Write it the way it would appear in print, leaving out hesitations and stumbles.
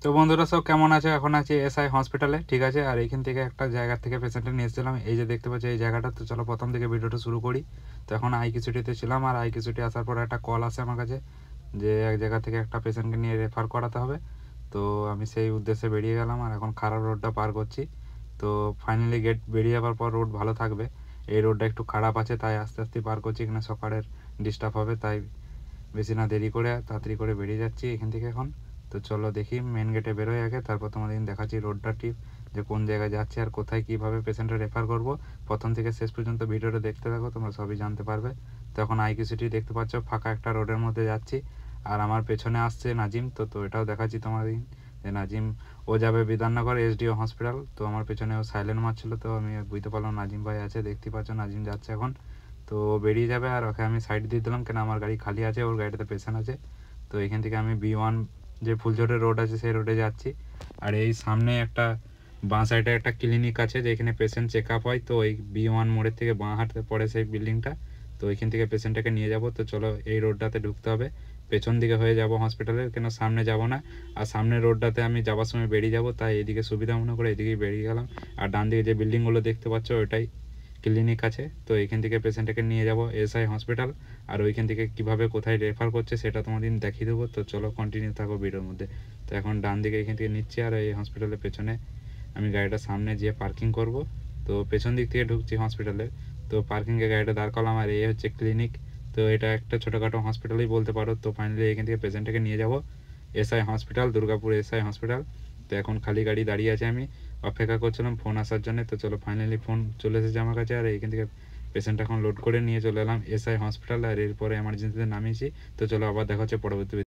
তো বন্ধুরা সব কেমন আছে? এখন আছি এসআই হসপিটালে, ঠিক আছে। আর এইখান থেকে একটা জায়গা থেকে পেশেন্টটা নিয়ে এসেছিলাম, এই যে দেখতে পাচ্ছি এই জায়গাটা। তো চলো প্রথম থেকে ভিডিওটা শুরু করি। তো এখন আইকিউসিটিতে ছিলাম, আর আইকিউসিটি আসার পরে একটা কল আসে আমার কাছে যে এক জায়গা থেকে একটা পেশেন্টকে নিয়ে রেফার করাতে হবে। তো আমি সেই উদ্দেশ্যে বেরিয়ে গেলাম, আর এখন খারাপ রোডটা পার করছি। তো ফাইনালি গেট বেরিয়ে যাওয়ার পর রোড ভালো থাকবে, এই রোডটা একটু খারাপ আছে, তাই আস্তে আস্তে পার করছি, এখানে সকালের ডিস্টার্ব হবে, তাই বেশি না দেরি করে তাড়াতাড়ি করে বেরিয়ে যাচ্ছি এখান থেকে এখন। তো চলো দেখি মেন গেটে বেরোয় আগে, তারপর তোমাদের দেখাচ্ছি রোডটা টিপ যে কোন জায়গায় যাচ্ছে আর কোথায় কীভাবে পেশেন্টটা রেফার করব। প্রথম থেকে শেষ পর্যন্ত ভিডিওটা দেখতে থাকো, তোমরা সবই জানতে পারবে। তো এখন আইকিউসিটি দেখতে পাচ্ছ, ফাঁকা একটা রোডের মধ্যে যাচ্ছি, আর আমার পেছনে আসছে নাজিম। তো এটাও দেখাচ্ছি তোমাদের যে নাজিম ও যাবে বিধাননগর এসডিও হসপিটাল। তো আমার পেছনে ও সাইলেন্ট মারছিল, তো আমি বুঝতে পারলাম নাজিম ভাই আছে, দেখতে পাচ্ছ নাজিম যাচ্ছে এখন। তো বেরিয়ে যাবে, আর ওকে আমি সাইড দিয়ে দিলাম, কেন আমার গাড়ি খালি আছে, ওর গাড়িটাতে পেশেন্ট আছে। তো এখান থেকে আমি B1 যে ফুলঝড়ের রোড আছে সেই রোডে যাচ্ছি। আর এই সামনে একটা বাঁ সাইডে একটা ক্লিনিক আছে যেখানে পেশেন্ট চেক আপ হয়। তো ওই B1 মোড়ের থেকে বাঁ হাঁটতে পড়ে সেই বিল্ডিংটা। তো ওইখান থেকে পেশেন্টটাকে নিয়ে যাব। তো চলো এই রোডটাতে ঢুকতে হবে, পেছন দিকে হয়ে যাব হসপিটালের, কেন সামনে যাব না। আর সামনের রোডটাতে আমি যাওয়ার সময় বেরিয়ে যাব, তাই এদিকে সুবিধা মনে করে এদিকেই বেরিয়ে গেলাম। আর ডান দিকে যে বিল্ডিংগুলো দেখতে পাচ্ছ ওইটাই ক্লিনিক আছে। তো এখান থেকে পেশেন্টটাকে নিয়ে যাব এসআই হসপিটাল, আর ওইখান থেকে কিভাবে কোথায় রেফার করছে সেটা তোমাদের দেখিয়ে দেবো। তো চলো কন্টিনিউ থাকো ভিডিওর মধ্যে। তো এখন ডান দিকে এখান থেকে নিচ্ছি, আর এই হসপিটালের পেছনে আমি গাড়িটা সামনে যেয়ে পার্কিং করব। তো পেছন দিক থেকে ঢুকছি হসপিটালে, তো পার্কিংয়ে গাড়িটা দাঁড় করলাম, আর এই হচ্ছে ক্লিনিক। তো এটা একটা ছোটোখাটো হসপিটালই বলতে পারো। তো ফাইনালি এখান থেকে পেশেন্টটাকে নিয়ে যাব SI hospital, Durgapur SI hospital. তো এখন খালি গাড়ি দাঁড়িয়ে আছে, আমি অপেক্ষা করছিলাম ফোন আসার জন্য। তো চলো ফাইনালি ফোন চলে এসেছে আমার কাছে, আর এইখান থেকে পেশেন্ট এখন লোড করে নিয়ে চলে এলাম এসআই হসপিটাল, আর এরপরে এমার্জেন্সিতে নামিয়েছি। তো চলো আবার দেখা হচ্ছে পরবর্তী